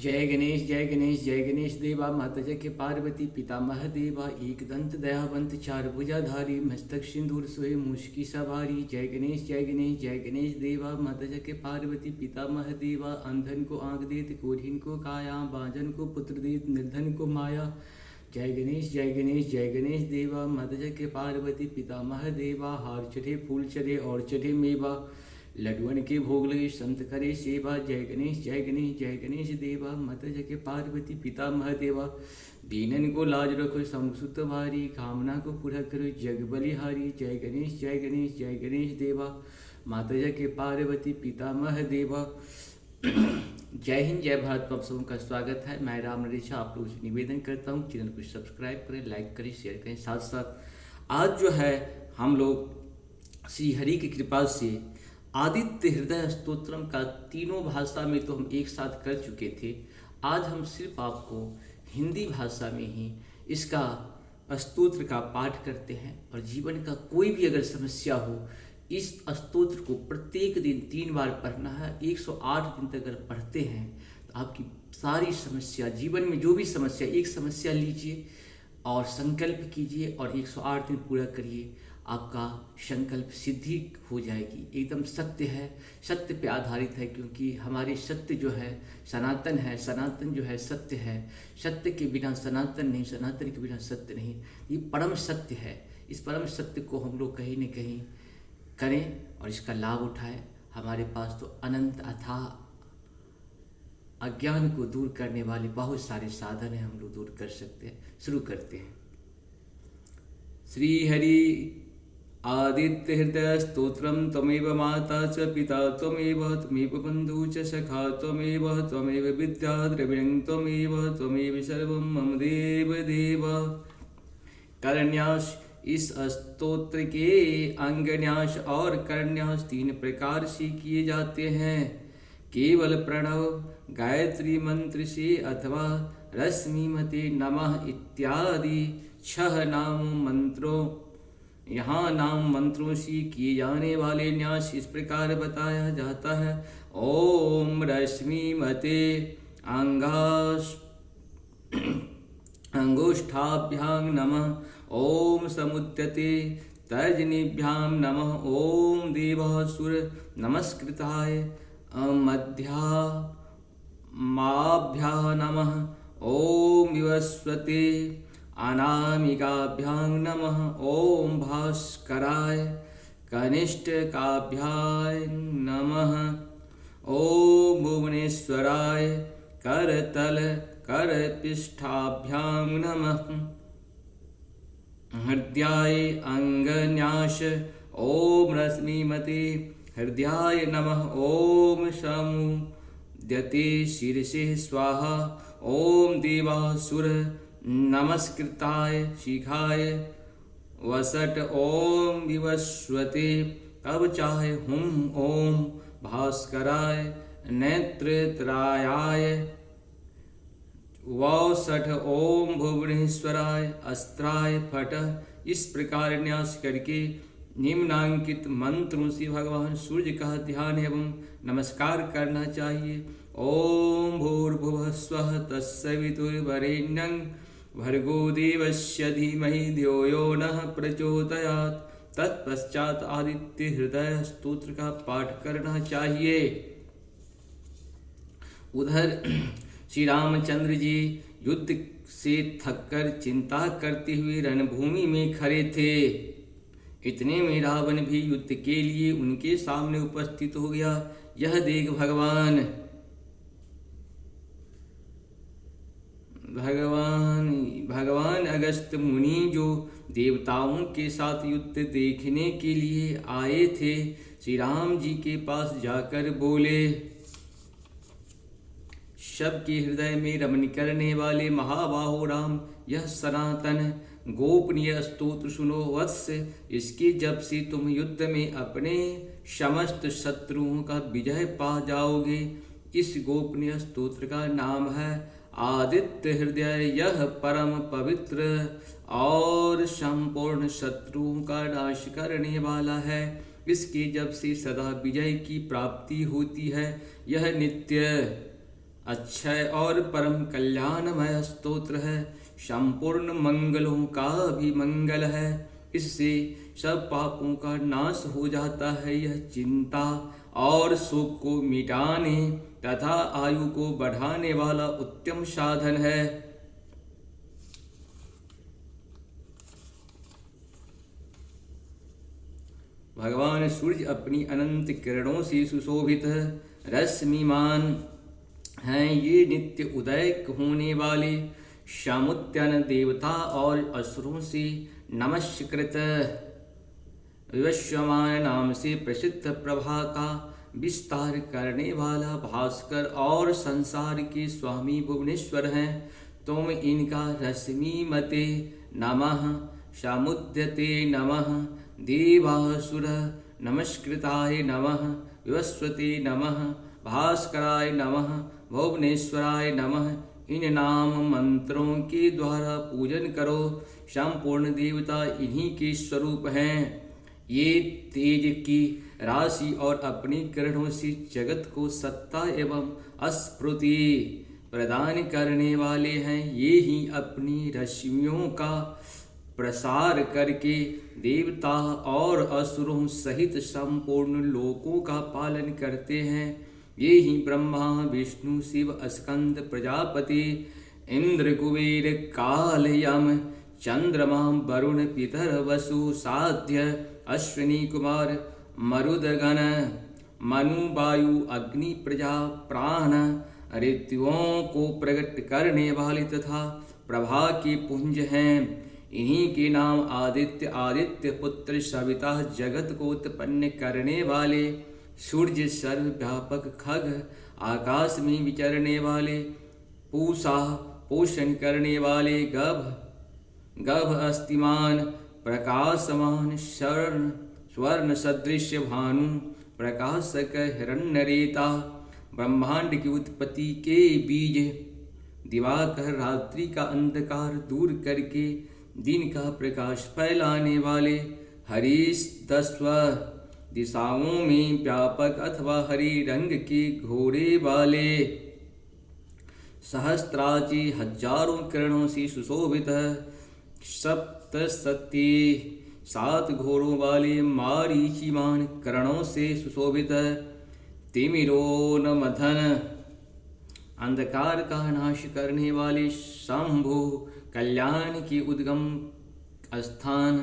जय गणेश जय गणेश जय गणेश देवा। माता जय के पार्वती पितामह देवा। एक दंत दयावंत चार भुजाधारी मस्तक सिंदूर सोए मुश्की सवारी। जय गणेश जय गणेश जय गणेश देवा। माता जय के पार्वती पितामह देवा। अंधन को आंख देत कोढ़िन को काया। बांझन को पुत्र देत निर्धन को माया। जय गणेश जय गणेश जय गणेश देवा। माता जय के पार्वती पितामह देवा। हार चढ़े फूल चढ़े और चढ़े मेवा। लडुअन के भोग लगे संत करे सेवा। जय गणेश जय गणेश जय गणेश देवा। माता जय के पार्वती पितामह देवा। दीनन को लाज रखो समसुत भारी। कामना को पूरा करो जग बलिहारी। जय गणेश जय गणेश जय गणेश देवा। माता जय के पार्वती पितामह देवा। जय हिंद जय भारत। आप सबों का स्वागत है। मैं राम नरेश आप लोगों से निवेदन करता हूँ चैनल को सब्सक्राइब करें, लाइक करें, शेयर करें। साथ साथ आज जो है हम लोग श्री हरि की कृपा से आदित्य हृदय स्तोत्रम का तीनों भाषा में तो हम एक साथ कर चुके थे। आज हम सिर्फ आपको हिंदी भाषा में ही इसका स्तोत्र का पाठ करते हैं। और जीवन का कोई भी अगर समस्या हो, इस स्तोत्र को प्रत्येक दिन 3 बार पढ़ना है। 108 दिन तक अगर पढ़ते हैं तो आपकी सारी समस्या, जीवन में जो भी समस्या, एक समस्या लीजिए और संकल्प कीजिए और 108 दिन पूरा करिए। आपका संकल्प सिद्धि हो जाएगी। एकदम सत्य है, सत्य पे आधारित है, क्योंकि हमारे सत्य जो है सनातन है, सनातन जो है सत्य है। सत्य के बिना सनातन नहीं, सनातन के बिना सत्य नहीं। ये परम सत्य है। इस परम सत्य को हम लोग कहीं न कहीं करें और इसका लाभ उठाएं। हमारे पास तो अनंत अथाह अज्ञान को दूर करने वाले बहुत सारे साधन हैं, हम लोग दूर कर सकते हैं। शुरू करते हैं। श्री हरि आदित्य हृदय स्तोत्रम त्वमेव माता च पिता त्वमेव बंधु च सखा त्वमेव विद्या द्रविणं त्वमेव सर्वं मम देव देव। करन्यास इस स्तोत्र के अंगन्यास और करन्यास 3 प्रकार से किए जाते हैं। केवल प्रणव गायत्री मंत्र से अथवा रश्मिमते नमः इत्यादि 6 नाम मंत्रों यहाँ नाम मंत्रों से किए जाने वाले न्यास इस प्रकार बताया जाता है। ओम रश्मिमते अंगुष्ठाभ्यां नमः। ओम समुद्यते तर्जनीभ्यां नमः। ओम देवासुर नमस्कृताय मध्यामाभ्यां नमः। ओम विवस्वते अनामिकाभ्यां नमः। ओम भास्कराय कनिष्ठकाभ्यां नमः। ओम भुवनेश्वराय करतल करपृष्ठाभ्यां नमः। हृदयाय अंगन्यास ओम रश्मिमते हृदयाय नमः। ओम समुद्यते शीर्षे स्वाहा। ओम देवासुर नमस्कृताय शिखाय वसट। ओम विवस्वते कवचाय हुम। ओम भास्कराय नेत्रत्रायाय वसठ। ओम भुवनेश्वराय अस्त्राय फट। इस प्रकार न्यास करके निम्नांकित मंत्रों से भगवान सूर्य का ध्यान एवं नमस्कार करना चाहिए। ओम भूर्भुवः स्वः तत्सवितुर्वरेण्यं भर्गो देवस्य धीमहि धियो यो नः प्रचोदयात्। तत्पश्चात आदित्य हृदय स्तोत्र का पाठ करना चाहिए। उधर श्री रामचंद्र जी युद्ध से थककर चिंता करते हुए रणभूमि में खड़े थे। इतने में रावण भी युद्ध के लिए उनके सामने उपस्थित हो गया। यह देख भगवान अगस्त मुनि जो देवताओं के साथ युद्ध देखने के लिए आए थे, श्री राम जी के पास जाकर बोले, सबके हृदय में रमण करने वाले महाबाहो राम, यह सनातन गोपनीय स्तोत्र सुनो वत्स। इसके जब से तुम युद्ध में अपने समस्त शत्रुओं का विजय पा जाओगे। इस गोपनीय स्तोत्र का नाम है आदित्य हृदय। यह परम पवित्र और संपूर्ण शत्रुओं का नाश करने वाला है। इसके जब से सदा विजय की प्राप्ति होती है। यह नित्य अक्षय और परम कल्याणमय स्तोत्र है, संपूर्ण मंगलों का भी मंगल है। इससे सब पापों का नाश हो जाता है। यह चिंता और शोक को मिटाने तथा आयु को बढ़ाने वाला उत्तम साधन है। भगवान सूर्य अपनी अनंत किरणों से सुशोभित रश्मिमान हैं। ये नित्य उदय होने वाले शामुत्यान देवता और असुरों से नमस्कृत विवस्वमान नाम से प्रसिद्ध प्रभा का विस्तार करने वाला भास्कर और संसार के स्वामी भुवनेश्वर हैं। तुम इनका रश्मिमते नमः, शामुद्यते नमः, देवासुर नमस्कृताय नमः, विवस्वते नमः, भास्कराय नमः, भुवनेश्वराय नमः। इन नाम मंत्रों के द्वारा पूजन करो। संपूर्ण देवता इन्हीं के स्वरूप हैं। ये तेज की राशि और अपनी किरणों से जगत को सत्ता एवं स्फूर्ति प्रदान करने वाले हैं। ये ही अपनी रश्मियों का प्रसार करके देवता और असुरों सहित संपूर्ण लोकों का पालन करते हैं। ये ही ब्रह्मा विष्णु शिव स्कंद प्रजापति इंद्र कुबेर काल यम चंद्रमा वरुण पितर वसु साध्य अश्विनी कुमार मरुदगण मनु वायु अग्नि प्रजा प्राण ऋतुओं को प्रकट करने वाले तथा प्रभा के पुंज हैं। इन्हीं के नाम आदित्य, आदित्य पुत्र सविता, जगत को उत्पन्न करने वाले सूर्य, सर्वव्यापक खग, आकाश में विचरने वाले पूषा, पोषण करने वाले गभ अस्तिमान, प्रकाशमान स्वर्ण सदृश भानु, प्रकाशक हिरण्यरेता, ब्रह्मांड की उत्पत्ति के बीज, दिवाकर रात्रि का अंधकार दूर करके दिन का प्रकाश फैलाने वाले, हरीश 10 दिशाओं में व्यापक अथवा हरी रंग के घोड़े वाले, सहस्त्राची हजारों किरणों से सुशोभित, सप्तसती 7 घोड़ों वाले, मारीचिमान किरणों से सुशोभित, तिमिरोन्मथन अंधकार का नाश करने वाले, शंभु कल्याण की उद्गम स्थान,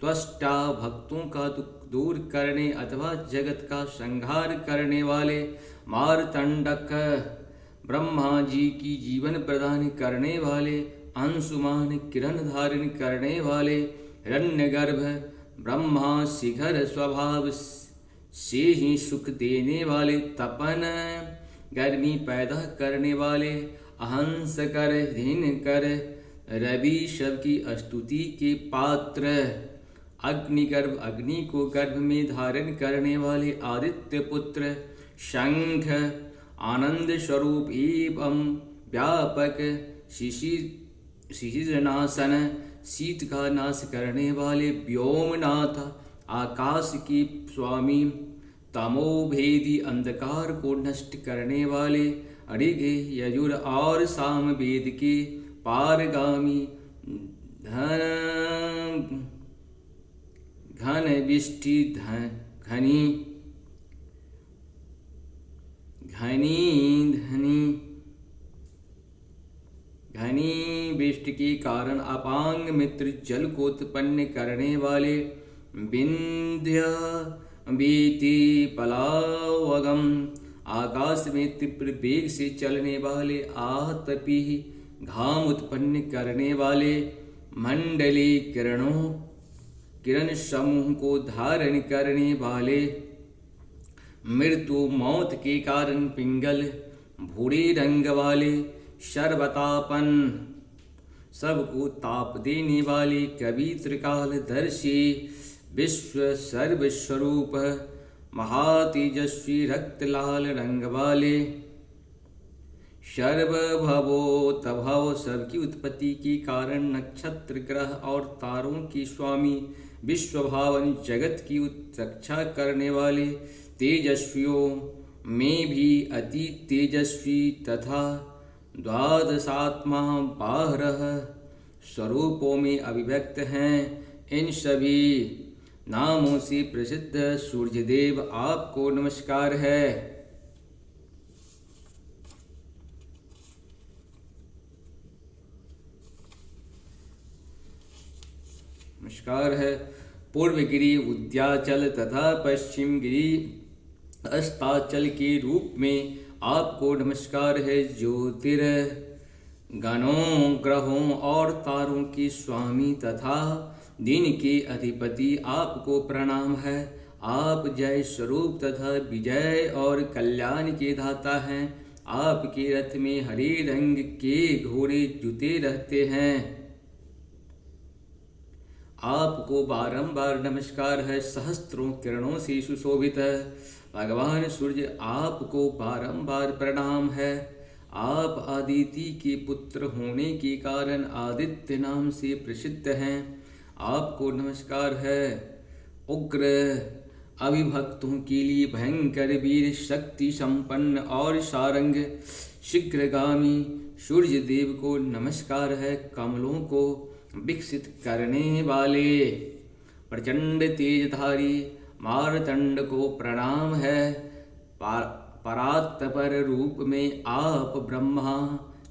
त्वष्टा भक्तों का दुख दूर करने अथवा जगत का संहार करने वाले, मारतंडक ब्रह्मा जी की जीवन प्रदान करने वाले, अंशुमान किरण धारण करने वाले, हिरण्यगर्भ ब्रह्मा शिखर स्वभाव से ही सुख देने वाले, तपन गर्मी पैदा करने वाले, अहंस कर धीन कर रवि शव की स्तुति के पात्र, अग्निगर्भ अग्नि को गर्भ में धारण करने वाले, आदित्य पुत्र, शंख आनंद स्वरूप एवं व्यापक, शिशिरनाशन शीत का नाश करने वाले, व्योमनाथ आकाश की स्वामी, तमोभेदी अंधकार को नष्ट करने वाले, ऋग यजुर और साम वेद के पारगामी, घन विष्टि घनी विष्टि के कारण अपांग मित्र जल को उत्पन्न करने वाले, विंध्य बीति पलावगम आकाश में तीव्र वेग से चलने वाले, आतपी घाम उत्पन्न करने वाले, मंडली किरण समूह को धारण करने वाले, मृत्यु मौत के कारण पिंगल भूरे रंग वाले, सर्वतापन सबको ताप देने वाले, कवि त्रिकालदर्शी विश्व सर्वस्वरूप, महातेजस्वी रक्त लाल रंग वाले, सर्वभवोतभव सबकी उत्पत्ति के कारण, नक्षत्र ग्रह और तारों के स्वामी, विश्वभावन जगत की रक्षा करने वाले, तेजस्वियों में भी अति तेजस्वी तथा द्वादशात्मा 12 स्वरूपों में अभिव्यक्त हैं। इन सभी नामों से प्रसिद्ध सूर्यदेव आपको नमस्कार है। नमस्कार है। पूर्व गिरि उद्याचल तथा पश्चिम गिरि अस्ताचल के रूप में आपको नमस्कार है। ज्योतिर्गणों, ग्रहों और तारों के स्वामी तथा दिन के अधिपति आपको प्रणाम है। आप जय स्वरूप तथा विजय और कल्याण के दाता हैं। आपके रथ में हरे रंग के घोड़े जुते रहते हैं। आपको बारंबार नमस्कार है। सहस्त्रों किरणों से सुशोभित है भगवान सूर्य, आपको बारंबार प्रणाम है। आप आदिति के पुत्र होने के कारण आदित्य नाम से प्रसिद्ध हैं। आपको नमस्कार है। उग्र अभिभक्तों के लिए भयंकर वीर, शक्ति संपन्न और सारंग शीघ्रगामी सूर्य देव को नमस्कार है। कमलों को विकसित करने वाले प्रचंड तेजधारी मारतंड को प्रणाम है। परात्पर रूप में आप ब्रह्मा,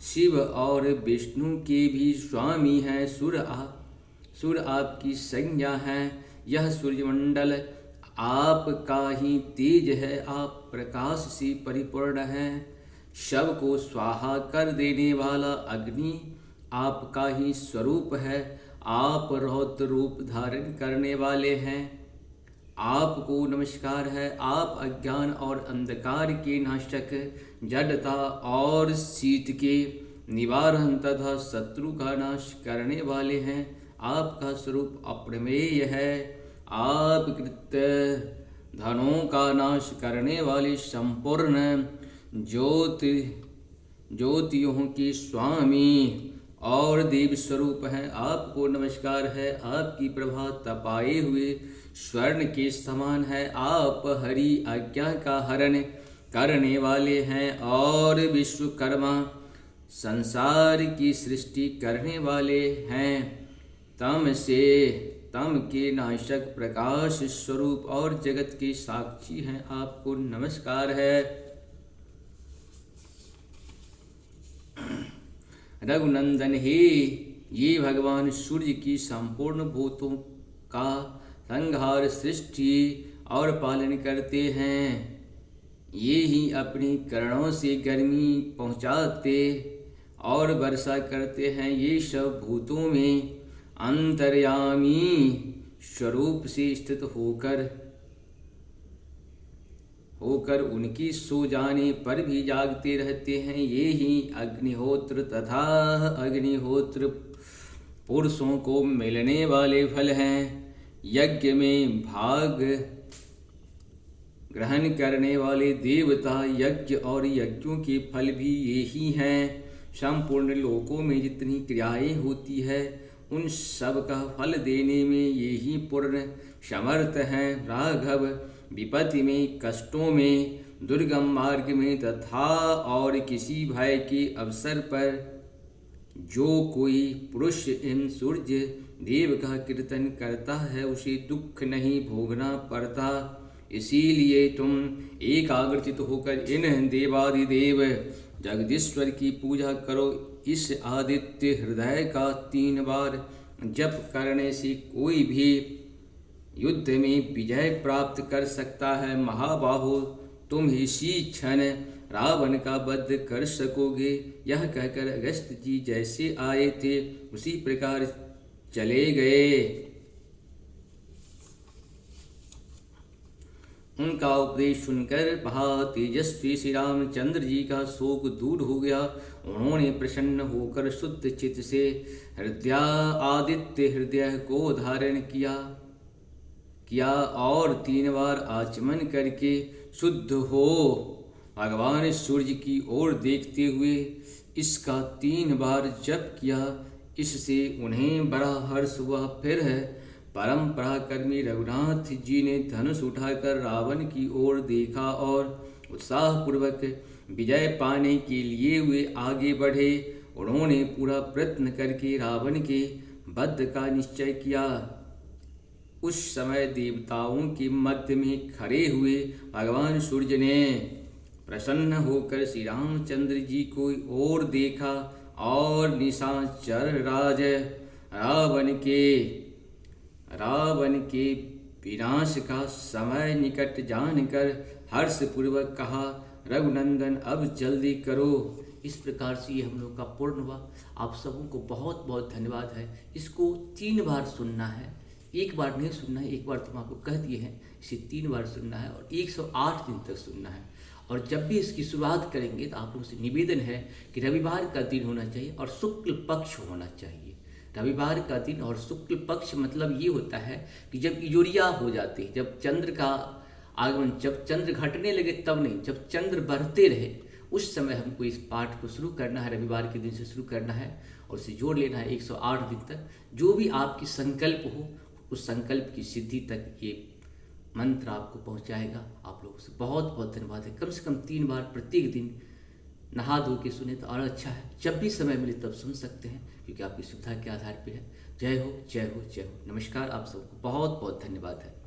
शिव और विष्णु के भी स्वामी हैं। सूर्य आपकी संज्ञा है। यह सूर्यमंडल आपका ही तेज है। आप प्रकाश से परिपूर्ण हैं। शव को स्वाहा कर देने वाला अग्नि आपका ही स्वरूप है। आप रौद्र रूप धारण करने वाले हैं। आपको नमस्कार है। आप अज्ञान और अंधकार के नाशक, जड़ता और शीत के निवारण तथा शत्रु का नाश करने वाले हैं। आपका स्वरूप अप्रमेय है। आप कृत्य धनों का नाश करने वाले संपूर्ण ज्योतियों के स्वामी और देव स्वरूप हैं। आपको नमस्कार है। आपकी प्रभा तपाए हुए स्वर्ण के समान है। आप हरि आज्ञा का हरण करने वाले हैं और विश्वकर्मा संसार की सृष्टि करने वाले हैं। तम के नाशक प्रकाश स्वरूप और जगत के साक्षी हैं। आपको नमस्कार है। रघुनंदन हे, ये भगवान सूर्य की संपूर्ण भूतों का संहार, सृष्टि और पालन करते हैं। ये ही अपनी किरणों से गर्मी पहुँचाते और वर्षा करते हैं। ये सब भूतों में अंतर्यामी स्वरूप से स्थित होकर उनकी सो जाने पर भी जागते रहते हैं। ये ही अग्निहोत्र तथा अग्निहोत्र पुरुषों को मिलने वाले फल हैं। यज्ञ में भाग ग्रहण करने वाले देवता, यज्ञ और यज्ञों के फल भी यही हैं। संपूर्ण लोकों में जितनी क्रियाएं होती है उन सब का फल देने में यही पूर्ण समर्थ हैं। राघव विपत्ति में, कष्टों में, दुर्गम मार्ग में तथा और किसी भय के अवसर पर जो कोई पुरुष इन सूर्य देव का कीर्तन करता है उसे दुख नहीं भोगना पड़ता। इसीलिए तुम एकाग्रचित होकर इन देवादिदेव जगदीश्वर की पूजा करो। इस आदित्य हृदय का 3 बार जप करने से कोई भी युद्ध में विजय प्राप्त कर सकता है। महाबाहो, तुम इसी क्षण रावण का वध कर सकोगे। यह कहकर अगस्त्य जी जैसे आए थे उसी प्रकार चले गए। उनका उपदेश सुनकर महातेजस्वी श्री रामचंद्र जी का शोक दूर हो गया। उन्होंने प्रसन्न होकर शुद्ध चित्त से आदित्य हृदय को धारण किया और 3 बार आचमन करके शुद्ध हो भगवान सूर्य की ओर देखते हुए इसका 3 बार जप किया। इससे उन्हें बड़ा हर्ष हुआ। फिर परम पराक्रमी रघुनाथ जी ने धनुष उठाकर रावण की ओर देखा और उत्साहपूर्वक विजय पाने के लिए वे आगे बढ़े। उन्होंने पूरा प्रयत्न करके रावण के वध का निश्चय किया। उस समय देवताओं के मध्य में खड़े हुए भगवान सूर्य ने प्रसन्न होकर श्री रामचंद्र जी को ओर देखा और निशाचर राज रावण के विनाश का समय निकट जानकर हर्षपूर्वक कहा, रघुनंदन अब जल्दी करो। इस प्रकार से ये हम लोग का पूर्ण हुआ। आप सबों को बहुत बहुत धन्यवाद है। इसको 3 बार सुनना है, एक बार नहीं सुनना है। एक बार तो हम आपको कह दिए हैं, इसे 3 बार सुनना है और 108 दिन तक सुनना है। और जब भी इसकी शुरुआत करेंगे तो आप लोगों से निवेदन है कि रविवार का दिन होना चाहिए और शुक्ल पक्ष होना चाहिए। रविवार का दिन और शुक्ल पक्ष मतलब ये होता है कि जब इजोरिया हो जाते, जब चंद्र का आगमन, जब चंद्र घटने लगे तब नहीं, जब चंद्र बढ़ते रहे उस समय हमको इस पाठ को शुरू करना है। रविवार के दिन से शुरू करना है और उसे जोड़ लेना है 108 दिन तक। जो भी आपकी संकल्प हो उस संकल्प की सिद्धि तक ये मंत्र आपको पहुंचाएगा। आप लोगों से बहुत बहुत धन्यवाद है। कम से कम 3 बार प्रत्येक दिन नहा धो के सुने तो और अच्छा है। जब भी समय मिले तब सुन सकते हैं, क्योंकि आपकी सुविधा के आधार पर है। जय हो, जय हो, जय हो। नमस्कार। आप सबको बहुत बहुत धन्यवाद है।